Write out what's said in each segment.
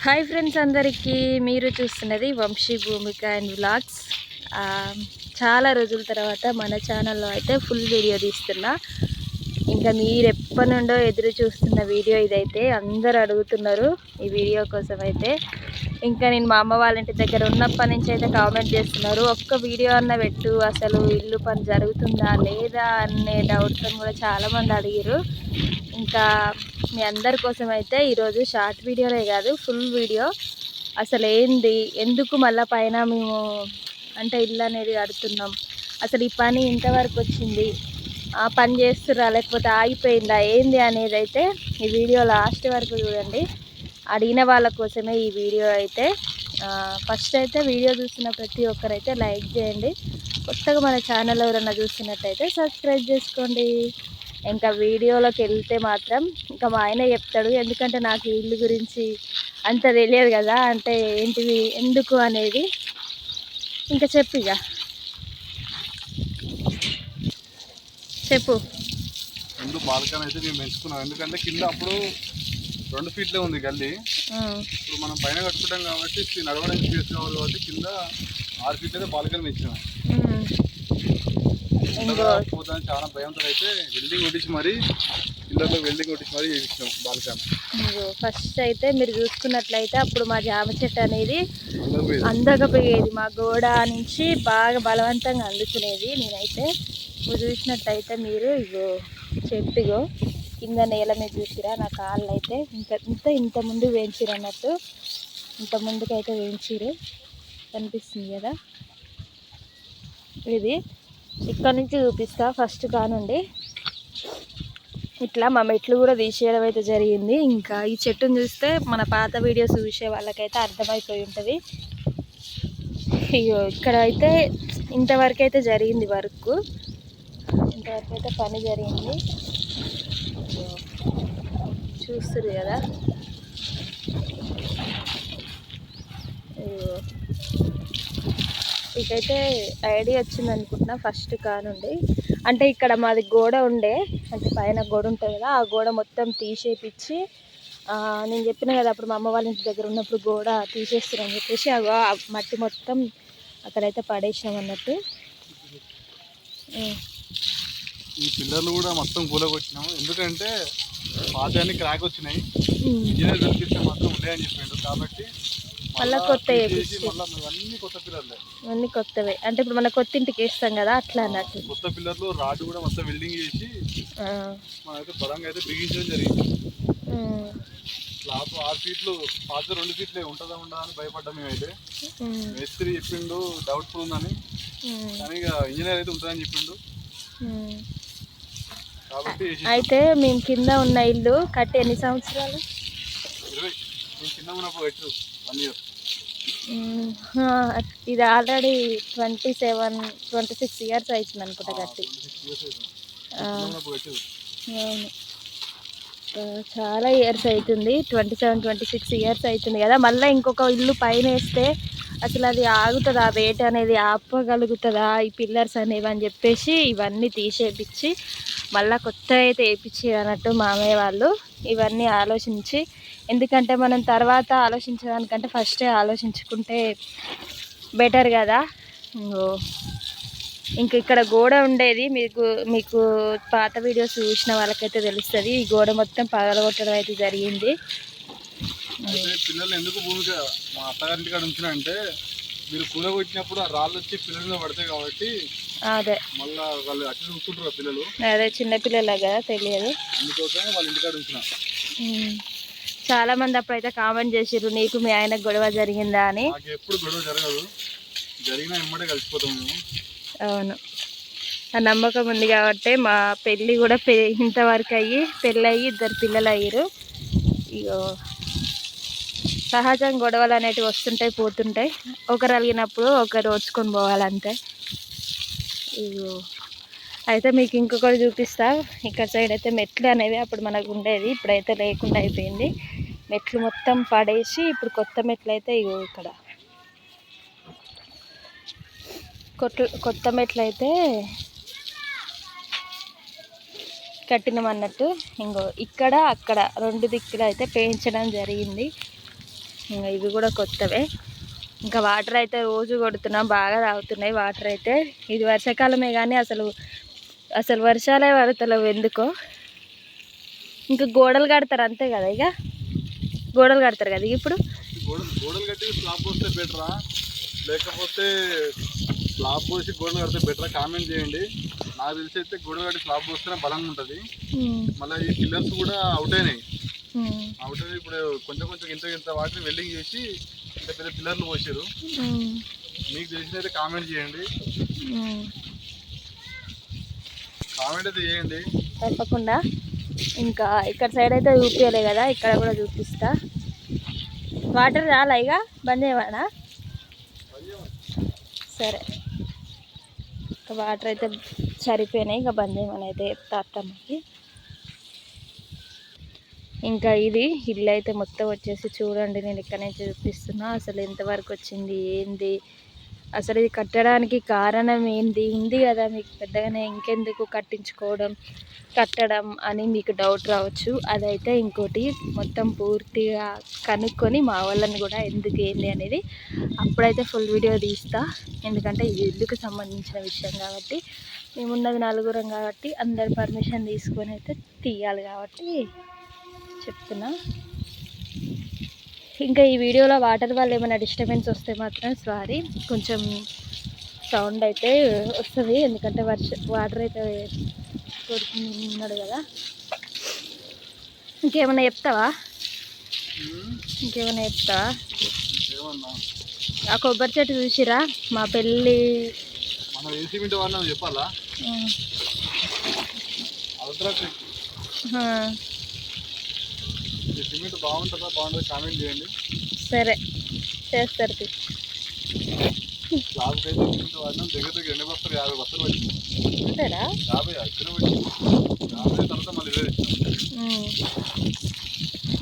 Hi friends అందరికీ, మీరు చూస్తున్నది వంశీ భూమిక అండ్ వ్లాగ్స్. చాలా రోజుల తర్వాత మన ఛానల్లో అయితే ఫుల్ వీడియో తీస్తున్నా. ఇంకా మీరు ఎప్పటి నుండో ఎదురు చూస్తున్న వీడియో ఇదైతే. అందరు అడుగుతున్నారు ఈ వీడియో కోసం అయితే. ఇంకా నేను మా అమ్మ వాళ్ళ ఇంటి దగ్గర ఉన్నప్పటి నుంచి అయితే కామెంట్ చేస్తున్నారు, ఒక్క వీడియో అన్న పెట్టు, అసలు ఇల్లు పని జరుగుతుందా లేదా అనే డౌట్తో కూడా చాలామంది అడిగారు. ఇంకా మీ అందరి కోసం అయితే ఈరోజు షార్ట్ వీడియోనే కాదు, ఫుల్ వీడియో. అసలు ఏంది, ఎందుకు మళ్ళీ పైన మేము అంటే ఇల్లు అనేది కడుతున్నాం, అసలు ఈ పని ఇంతవరకు వచ్చింది, ఆ పని చేస్తురా లేకపోతే ఆగిపోయిందా ఏంది అనేది అయితే ఈ వీడియో లాస్ట్ వరకు చూడండి. అడిగిన వాళ్ళ కోసమే ఈ వీడియో అయితే. ఫస్ట్ అయితే వీడియో చూస్తున్న ప్రతి ఒక్కరైతే లైక్ చేయండి. కొత్తగా మన ఛానల్ ఎవరైనా చూస్తున్నట్టయితే సబ్స్క్రైబ్ చేసుకోండి. ఇంకా వీడియోలోకి వెళ్తే మాత్రం ఇంకా మా ఆయన చెప్తాడు, ఎందుకంటే నాకు ఇల్లు గురించి అంత తెలియదు కదా, అంటే ఏంటిది ఎందుకు అనేది. ఇంకా చెప్పిగా చెప్పు. ముందు బాల్కనీ అయితే మేము పెంచుకున్నాం, ఎందుకంటే కింద అప్పుడు 2 ఫీట్లే ఉంది గల్లీ. ఇప్పుడు మనం పైన కట్టుకుంటాం కాబట్టి నడవడానికి స్పేస్ కావాలి కాబట్టి కింద 6 ఫీట్ అయితే బాల్కనీ పెంచినాం. పోతాను చాలా భయంతో అయితే వెల్డింగ్ కొట్టించి మరీ ఇళ్ళలో వెల్డింగ్ కొట్టించి మరీ చేసినాం బాల్కనీ. ఫస్ట్ అయితే మీరు చూసుకున్నట్లయితే అప్పుడు మా జామ చెట్టు అనేది అందకపోయేది, మా గోడ నుంచి బాగా బలవంతంగా అందుకునేది. నేనైతే ఇప్పుడు చూసినట్టయితే మీరు ఇగో చెట్టుగో కింద నేల మీద చూసిరా, నా కాళ్ళు అయితే ఇంత ముందు వేయించిరు అన్నట్టు, ఇంత ముందుకైతే వేయించిరు, కనిపిస్తుంది కదా. ఇది ఇక్కడ నుంచి చూపిస్తా, ఫస్ట్ కానుండి ఇట్లా మా మెట్లు కూడా తీసేయడం అయితే జరిగింది. ఇంకా ఈ చెట్టును చూస్తే మన పాత వీడియోస్ చూసే వాళ్ళకైతే అర్థమైపోయి ఉంటుంది. అయ్యో ఇక్కడ అయితే ఇంతవరకు అయితే జరిగింది వర్క్, ఇంతవరకు అయితే పని జరిగింది. చూస్తారు కదా. ఇకైతే ఐడియా వచ్చింది అనుకుంటున్నా ఫస్ట్ కానుండి. అంటే ఇక్కడ మాది గోడ ఉండే, అంటే పైన గోడ ఉంటుంది కదా, ఆ గోడ మొత్తం తీసేపించి, నేను చెప్పిన కదా అప్పుడు మా అమ్మ వాళ్ళ ఇంటి దగ్గర ఉన్నప్పుడు గోడ తీసేస్తున్నాను చెప్పేసి ఆ మట్టి మొత్తం అక్కడైతే పడేసాం అన్నట్టు. ఈ పిల్లర్లు కూడా మొత్తం కూలకొచ్చినాము, ఎందుకంటే పాతాన్ని క్రాక్ వచ్చినాయి, ఇంజనీర్ కనిపిస్తే మాత్రం ఉన్నాయని చెప్పిండు. కాబట్టి మళ్ళీ కొత్త అన్ని కొత్తవే, అంటే ఇప్పుడు మన కొత్త ఇంటికి వేస్తాం కదా అట్లా అన్నట్టు. కొత్త పిల్లర్లు రాడ్ కూడా మొత్తం వెల్డింగ్ చేసి మనైతే బలంగా అయితే బిగించడం జరిగింది. స్లాబ్ 6 ఫీట్లు, పాత 2 ఫీట్లే ఉంటుందా ఉండదా అని భయపడ్డా మేమైతే. మేస్త్రి చెప్పిండు డౌట్ఫుల్ ఉందని, కానీ ఇక ఇంజనీర్ అయితే ఉంటుందని చెప్పిండు. కాబట్టి అయితే మేము కింద ఉన్న ఇల్లు కట్టి ఎన్ని సంవత్సరాలు? 20. మేము కింద ఉన్నప్పుడు కట్టారు 1 ఇయర్. ఇది ఆల్రెడీ 26 ఇయర్స్ అవుతుంది అనుకుంటా కట్టి. అవును, చాలా ఇయర్స్ అవుతుంది, 26 ఇయర్స్ అవుతుంది కదా. మళ్ళీ ఇంకొక ఇల్లు పైన వేస్తే అసలు అది ఆగుతుందా, ఆ వెయిట్ అనేది ఆపగలుగుతుందా ఈ పిల్లర్స్ అనేవి అని చెప్పేసి ఇవన్నీ తీసేపించి మళ్ళీ కొత్త అయితే వేయించి అన్నట్టు మామయ్య వాళ్ళు. ఇవన్నీ ఆలోచించి, ఎందుకంటే మనం తర్వాత ఆలోచించడానికంటే ఫస్టే ఆలోచించుకుంటే బెటర్ కదా. ఇంక ఇక్కడ గోడ ఉండేది, మీకు పాత వీడియోస్ చూసిన వాళ్ళకైతే తెలుస్తుంది. ఈ గోడ మొత్తం పగలగొట్టడం అయితే జరిగింది. పిల్లలు ఎందుకు భూమిక మా అత్తగారింటి కాడ ఉంచిన అంటే, మీరు కూలకి వచ్చినప్పుడు ఆ రాళ్ళు వచ్చి పిల్లల మీద పడతాయి కాబట్టి అదే మళ్ళీ వాళ్ళు అట్లా చూసుకుంటారు పిల్లలు, అదే చిన్న పిల్లలే కదా తెలియదు, అందుకోసమే వాళ్ళ ఇంటికాడ ఉంచిన. చాలా మంది అప్పుడైతే కామెంట్ చేసిర్రు, నీకు మీ ఆయనకు గొడవ జరిగిందా అని. నాకు ఎప్పుడు గొడవ జరగదు, జరిగినా ఎమ్మడే కలిసిపోతాం మేము. అవును, ఆ నమ్మకం ఉంది కాబట్టి మా పెళ్ళి కూడా ఇంతవరకు అయ్యి పెళ్ళి 2 పిల్లలు అయ్యారు. ఇగో సహజంగా గొడవలు అనేటివి వస్తుంటాయి పోతుంటాయి, ఒకరు అలిగినప్పుడు ఒకరు ఓడ్చుకొని పోవాలంతే. ఇగో అయితే మీకు ఇంకొకటి చూపిస్తా. ఇక్కడ సైడ్ అయితే మెట్లు అనేవి అప్పుడు మనకు ఉండేది, ఇప్పుడైతే లేకుండా అయిపోయింది. మెట్లు మొత్తం పడేసి ఇప్పుడు కొత్త మెట్లు అయితే ఇగో ఇక్కడ కొత్త మెట్లు అయితే కట్టినాం అన్నట్టు. ఇంకో ఇక్కడ అక్కడ 2 దిక్కులు అయితే పెయించడం జరిగింది. ఇంకా ఇవి కూడా కొత్తవే. ఇంకా వాటర్ అయితే రోజు కొడుతున్నాం, బాగా తాగుతున్నాయి వాటర్ అయితే. ఇది వర్షాకాలమే కానీ అసలు వర్షాలే పడతలేవు ఎందుకో. ఇంకా గోడలు కడతారు అంతే కదా, ఇక గోడలు కడతారు కదా ఇప్పుడు. గోడలు కట్టి స్లాబ్ పోస్తే బెటరా, లేకపోతే స్లాబ్ పోసి గోడలు కడితే బెటరా? కామెంట్ చేయండి. నాకు తెలిసి అయితే గోడలు కట్టి స్లాబ్ పోస్తేనే బలంగా ఉంటుంది. మళ్ళీ ఈ పిల్లర్స్ కూడా అవుట్ అయినాయి. ఇప్పుడు కొంచెం కొంచెం ఇంత వాటిని వెల్డింగ్ చేసి ఇంత పెద్ద పిల్లర్లు పోసారు. మీకు తెలిసినైతే కామెంట్ చేయండి, కామెంట్ అయితే చేయండి తప్పకుండా. ఇంకా ఇక్కడ సైడ్ అయితే చూపించలే కదా, ఇక్కడ కూడా చూపిస్తా. వాటర్ చాలా ఇక బంద్ చేయమన్నా. సరే, వాటర్ అయితే సరిపోయినాయి, ఇక బంద్ చేయమని అయితే చెప్తా అత్తమ్మకి. ఇంకా ఇది ఇల్లు అయితే మొత్తం వచ్చేసి చూడండి, నేను ఇక్కడ నుంచి చూపిస్తున్నా. అసలు ఎంతవరకు వచ్చింది ఏంది, అసలు ఇది కట్టడానికి కారణం ఏంది ఉంది కదా మీకు పెద్దగానే, ఇంకెందుకు కట్టడం అని మీకు డౌట్ రావచ్చు. అదైతే ఇంకోటి మొత్తం పూర్తిగా కనుక్కొని మా వాళ్ళని కూడా ఎందుకు ఏంది అనేది అప్పుడైతే ఫుల్ వీడియో తీస్తా. ఎందుకంటే ఇది ఇల్లుకు సంబంధించిన విషయం కాబట్టి, మేమున్నది నలుగురం కాబట్టి అందరి పర్మిషన్ తీసుకొని అయితే తీయాలి కాబట్టి చెప్తున్నా. ఇంకా ఈ వీడియోలో వాటర్ వల్ల ఏమైనా డిస్టర్బెన్స్ వస్తే మాత్రం సారీ, కొంచెం సౌండ్ అయితే వస్తుంది. ఎందుకంటే వాటర్ అయితే కొడుతున్నాడు కదా. ఇంకేమైనా చెప్తావా? ఆ కొబ్బరి చెట్టు చూసిరా, మా పెళ్ళి చెప్పాలా? సిమెంట్ బాగుంటుందా బాగుంటుందా కామెంట్ చేయండి. సరే చేస్తారు. స్లాబ్కి అయితే సిమెంట్ వాడినాం, దగ్గర 2 బస్తాలు 50 బస్తాలు పట్టింది. అంతేనా? 50 ఇక్కడ పట్టింది. 50 తర్వాత మళ్ళీ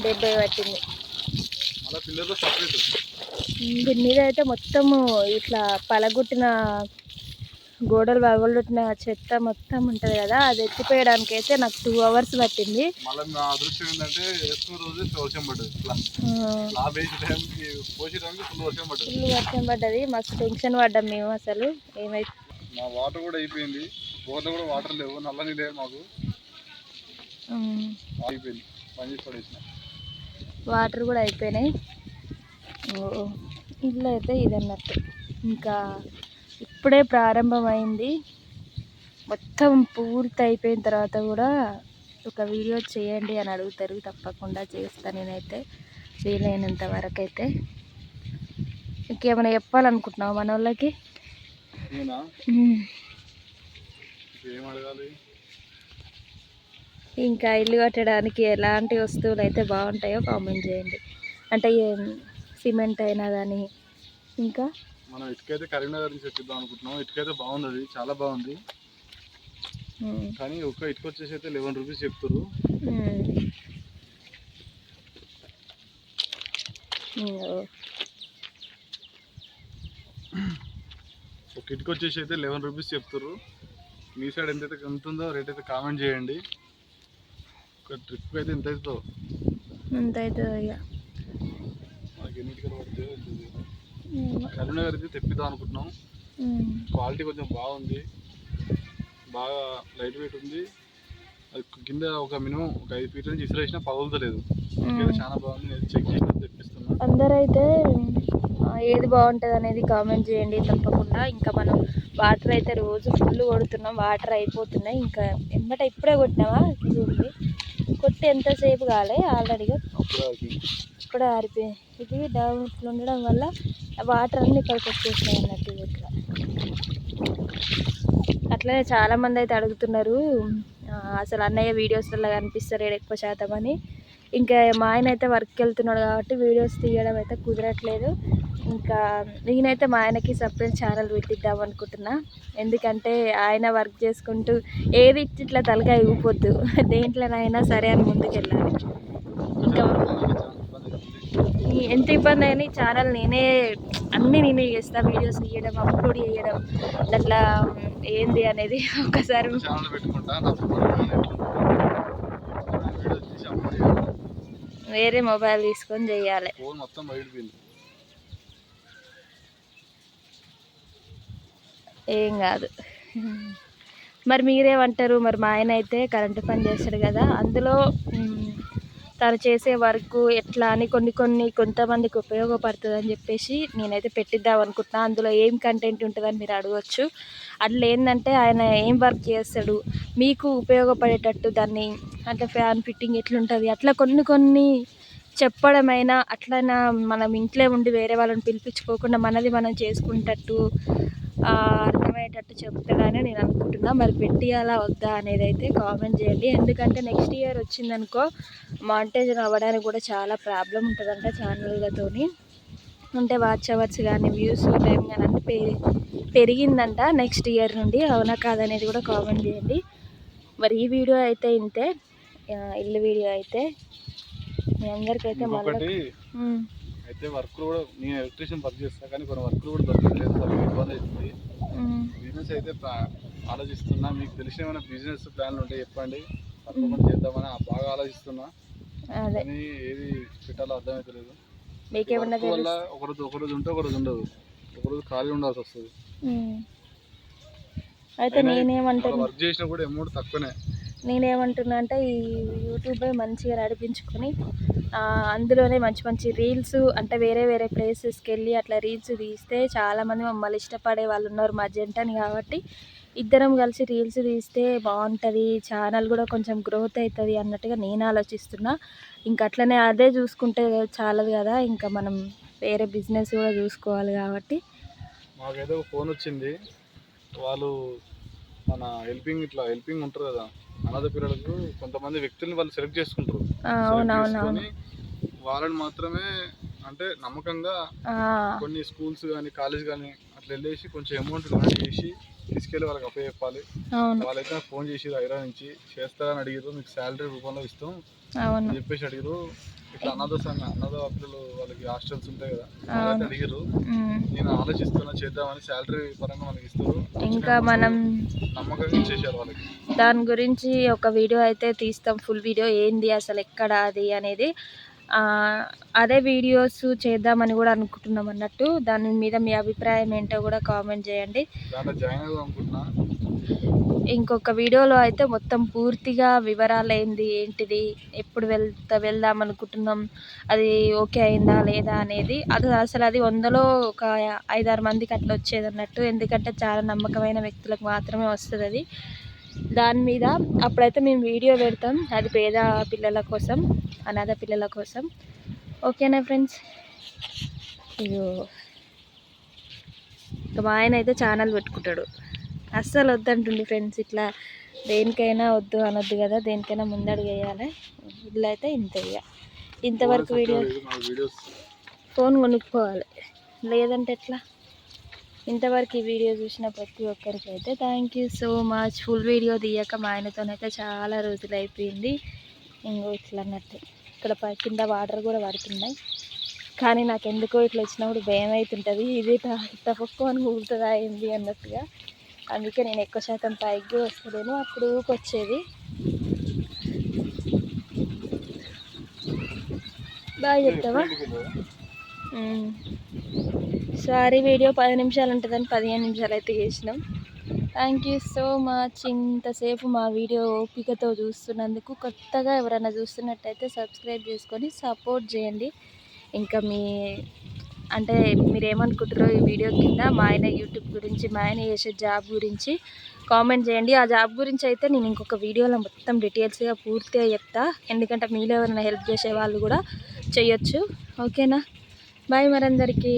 70 పట్టింది. మళ్ళీ పిల్లర్లో సపరేట్. దీని మీద అయితే మొత్తము ఇట్లా పలగొట్టిన గోడలు పగలగొట్టిన చెత్త మొత్తం ఉంటుంది కదా, అది ఎత్తిపోయడానికి అయితే నాకు 2 hours పట్టింది. మళ్ళీ నా అదృష్టం ఏంటంటే వేసుకున్న రోజు వర్షం పడ్డది. ఫుల్ వర్షం పడ్డది, మస్తు టెన్షన్ పడ్డాం మేము. అసలు ఏమైతే మా వాటర్ కూడా అయిపోయింది, బోర్లో కూడా వాటర్ లేవు, నల్ల నీళ్ళే మాకు అయిపోయింది, పని చేసి పడేసిన. వాటర్ కూడా అయిపోయినాయి. ఇల్లు అయితే ఇదన్నట్టు ఇంకా ఇప్పుడే ప్రారంభమైంది. మొత్తం పూర్తి అయిపోయిన తర్వాత కూడా ఒక వీడియో చేయండి అని అడుగుతారు, తప్పకుండా చేస్తాను నేనైతే వీలైనంత వరకు అయితే. ఇంకేమైనా చెప్పాలనుకుంటున్నావు మన వాళ్ళకి? ఇంకా ఇల్లు కట్టడానికి ఎలాంటి వస్తువులు అయితే బాగుంటాయో కామెంట్ చేయండి. అంటే సిమెంట్ అయినా కానీ. ఇంకా మనం ఇటుకైతే కరీంనగర్ నుంచి తెప్పిద్దాం అనుకుంటున్నాం. ఇటుకైతే బాగుంది, చాలా బాగుంది. కానీ ఒక్క ఇటుక వచ్చేసి అయితే 11 రూపీస్ చెప్తారు. ఒక ఇటుక వచ్చేసి అయితే 11 రూపీస్ చెప్తారు. మీ సైడ్ ఎంతైతే ఉంటుందో రేట్ అయితే కామెంట్ చేయండి. ఒక ట్రిప్ అయితే ఎంత అవుతుందో మనకి ఎన్ని ఇటుకలు పడుతుందో కరీంనగర్ అయితే తెప్పిద్దాం అనుకుంటున్నాం. క్వాలిటీ కొంచెం బాగుంది, బాగా లైట్ వెయిట్ ఉంది. అది కింద ఒక మినిమం ఒక 5 ఫీట్ల నుంచి ఇసిరేసినా పగులుతలేదు. చాలా బాగుంది, నేను చెక్ చేసి తెప్పిస్తున్నాను. అందరైతే ఏది బాగుంటుంది అనేది కామెంట్ చేయండి తప్పకుండా. ఇంకా మనం వాటర్ అయితే రోజు ఫుల్ కొడుతున్నాం, వాటర్ అయిపోతున్నాయి. ఇంకా ఇప్పుడే కొట్టినావా చూడండి, కొట్టి ఎంతసేపు కాలే ఆల్రెడీగా ఇప్పుడే ఆరిపోయింది. ఇది డౌన్ ఇట్లా ఉండడం వల్ల వాటర్ అన్నీ ఇక్కడికి వచ్చేసినాయి అన్నట్టు. ఇట్లా అట్లనే చాలామంది అయితే అడుగుతున్నారు, అసలు అన్నయ్య వీడియోస్లలో కనిపిస్తారు ఎక్కువ శాతం అని. ఇంకా మా ఆయన అయితే వర్క్కి వెళ్తున్నాడు కాబట్టి వీడియోస్ తీయడం అయితే కుదరట్లేదు. ఇంకా నేనైతే మా ఆయనకి సపరేట్ ఛానల్ పెట్టిద్దాం అనుకుంటున్నా. ఎందుకంటే ఆయన వర్క్ చేసుకుంటూ ఏది ఇట్లా తలకాయ ఊపొద్దు, దేంట్లోనైనా సరే అని ముందుకెళ్ళాలి. ఇంకా ఎంత ఇబ్బంది అయినా ఈ ఛానల్ అన్నీ నేనే చేస్తాను, వీడియోస్ తీయడం, అప్లోడ్ చేయడం. అట్లా ఏంది అనేది ఒకసారి వేరే మొబైల్ తీసుకొని చెయ్యాలి. ఫోన్ మొత్తం బయటపోయింది. ఏం కాదు. మరి మీరేమంటారు? మరి మా ఆయన అయితే కరెంటు పని చేస్తాడు కదా, అందులో తను చేసే వర్క్ ఎట్లా అని కొంతమందికి ఉపయోగపడుతుంది అని చెప్పేసి నేనైతే పెట్టిద్దాం అనుకుంటున్నా. అందులో ఏం కంటెంట్ ఉంటుందని మీరు అడగవచ్చు. అట్లా ఏంటంటే ఆయన ఏం వర్క్ చేస్తాడు, మీకు ఉపయోగపడేటట్టు దాన్ని అంటే ఫ్యాన్ ఫిట్టింగ్ ఎట్లుంటుంది అట్లా కొన్ని చెప్పడమైనా అట్లైనా మనం ఇంట్లో ఉండి వేరే వాళ్ళని పిలిపించుకోకుండా మనది మనం చేసుకునేటట్టు అర్థమయ్యేటట్టు చెప్తాడని నేను అనుకుంటున్నా. మరి పెట్టియాలా వద్దా అనేది అయితే కామెంట్ చేయండి. ఎందుకంటే నెక్స్ట్ ఇయర్ వచ్చిందనుకో మానిటైజేషన్ అవ్వడానికి కూడా చాలా ప్రాబ్లం ఉంటుందంట ఛానళ్ళతోని. అంటే వాచ్ అవర్స్ కానీ వ్యూస్ టైం కానీ అన్నీ పెరిగిందంట నెక్స్ట్ ఇయర్ నుండి. అవునా కాదనేది కూడా కామెంట్ చేయండి. మరి ఈ వీడియో అయితే ఇంతే, ఇల్లు వీడియో అయితే మీ అందరికైతే మళ్ళీ అయితే వర్క్ కూడా నేను ఎలక్ట్రీషియన్ వర్క్ చేస్తాను, కానీ కొన్ని వర్క్ కూడా దొరకలేదు, ఇబ్బంది అవుతుంది. బిజినెస్ అయితే ఆలోచిస్తున్నా. మీకు తెలిసిన ఏమైనా బిజినెస్ ప్లాన్లు ఉంటే చెప్పండి, తప్పకుండా చేద్దామని బాగా ఆలోచిస్తున్నా. కానీ ఏది పెట్టాలో అర్థమవుతలేదు. వల్ల ఒకరోజు ఉంటే ఒకరోజు ఉండదు, ఒకరోజు ఖాళీ ఉండాల్సి వస్తుంది. అయితే నేనేమంటాను, వర్క్ చేసినా కూడా అమౌంట్ తక్కువనే. నేనేమంటున్నా అంటే ఈ యూట్యూబ్ మంచిగా నడిపించుకొని అందులోనే మంచి రీల్స్ అంటే వేరే ప్లేసెస్కి వెళ్ళి అట్లా రీల్స్ తీస్తే చాలామంది మమ్మల్ని ఇష్టపడే వాళ్ళు ఉన్నారు మా జంటని. కాబట్టి ఇద్దరం కలిసి రీల్స్ తీస్తే బాగుంటుంది, ఛానల్ కూడా కొంచెం గ్రోత్ అవుతుంది అన్నట్టుగా నేను ఆలోచిస్తున్నా. ఇంకా అట్లనే అదే చూసుకుంటే చాలదు కదా, ఇంకా మనం వేరే బిజినెస్ కూడా చూసుకోవాలి. కాబట్టి మాకేదో ఫోన్ వచ్చింది, వాళ్ళు మన హెల్పింగ్ ఉంటారు కదా అనాథ పిల్లలకు, కొంతమంది వ్యక్తుల్ని వాళ్ళు సెలెక్ట్ చేసుకుంటారు. వాళ్ళని మాత్రమే అంటే నమ్మకంగా కొన్ని స్కూల్స్ కానీ కాలేజ్ కానీ అట్లా వెళ్ళేసి కొంచెం అమౌంట్ డొనేట్ చేసి తీసుకెళ్ళి వాళ్ళకి అప్పచెప్పాలి. వాళ్ళైతే ఫోన్ చేసి హైదరాబాద్ నుంచి చేస్తారని అడిగారు, మీకు శాలరీ రూపంలో ఇస్తాం అని చెప్పేసి అడిగారు. ఇట్లా అనాథ పిల్లలు వాళ్ళకి హాస్టల్స్ ఉంటాయి కదా, వాళ్ళైతే అడిగారు. నేను ఆలోచిస్తున్నా చేద్దామని, శాలరీ పరంగా మనకి ఇస్తారు, ఇంకా మనం నమ్మకంగా ఇచ్చేసారు వాళ్ళకి. దాని గురించి ఒక వీడియో అయితే తీస్తాం, ఫుల్ వీడియో ఏంది అసలు ఎక్కడ అది అనేది. అదే వీడియోస్ చేద్దామని కూడా అనుకుంటున్నాం అన్నట్టు. దాని మీద మీ అభిప్రాయం ఏంటో కూడా కామెంట్ చేయండి. ఇంకొక వీడియోలో అయితే మొత్తం పూర్తిగా వివరాలు ఏంటిది, ఎప్పుడు వెళ్దాం అనుకుంటున్నాం, అది ఓకే అయిందా లేదా అనేది. అసలు అది 100లో ఒక 5-6 మందికి అట్లా వచ్చేది అన్నట్టు. ఎందుకంటే చాలా నమ్మకమైన వ్యక్తులకు మాత్రమే వస్తుంది అది. దాని మీద అప్పుడైతే మేము వీడియో పెడతాం, అది పేద పిల్లల కోసం, అనాథ పిల్లల కోసం. ఓకేనా ఫ్రెండ్స్? ఇగో మా ఆయన అయితే ఛానల్ పెట్టుకుంటాడు, అస్సలు వద్దంటుండి ఫ్రెండ్స్. ఇట్లా దేనికైనా వద్దు అనొద్దు కదా, దేనికైనా ముందడుగు వేయాలి. ఇట్లా అయితే ఇంత ఇక ఇంతవరకు ఫోన్ కొనుక్కోవాలి, లేదంటే ఎట్లా. ఇంతవరకు ఈ వీడియో చూసిన ప్రతి ఒక్కరికి అయితే thank you so much. Full video తీయక మా ఆయనతోనైతే చాలా రోజులు అయిపోయింది. ఇంకో ఇట్లా అన్నట్టు ఇక్కడ కింద వాటర్ కూడా పడుతున్నాయి, కానీ నాకు ఎందుకో ఇట్లా వచ్చినప్పుడు భయం అవుతుంటుంది, ఇది తప్పకు అని ఊగుతుందా ఏంది అన్నట్టుగా. అందుకే నేను ఎక్కువ శాతం పైకి వస్తలేను, అప్పుడు వచ్చేది. బాగా చెప్తావా? సారీ, వీడియో 10 నిమిషాలు ఉంటుందని 15 నిమిషాలు అయితే చేసినాం. Thank you so much. ఇంతసేపు మా వీడియో ఓపికతో చూస్తున్నందుకు. కొత్తగా ఎవరైనా చూస్తున్నట్టయితే సబ్స్క్రైబ్ చేసుకొని సపోర్ట్ చేయండి. ఇంకా అంటే మీరేమనుకుంటారో ఈ వీడియో కింద మా ఆయన యూట్యూబ్ గురించి, మా ఆయన చేసే జాబ్ గురించి కామెంట్ చేయండి. ఆ జాబ్ గురించి అయితే నేను ఇంకొక వీడియోలో మొత్తం డీటెయిల్స్గా పూర్తిగా చెప్తా, ఎందుకంటే మీలో ఎవరైనా హెల్ప్ చేసే వాళ్ళు కూడా చేయొచ్చు. ఓకేనా? బాయ్ మరందరికీ.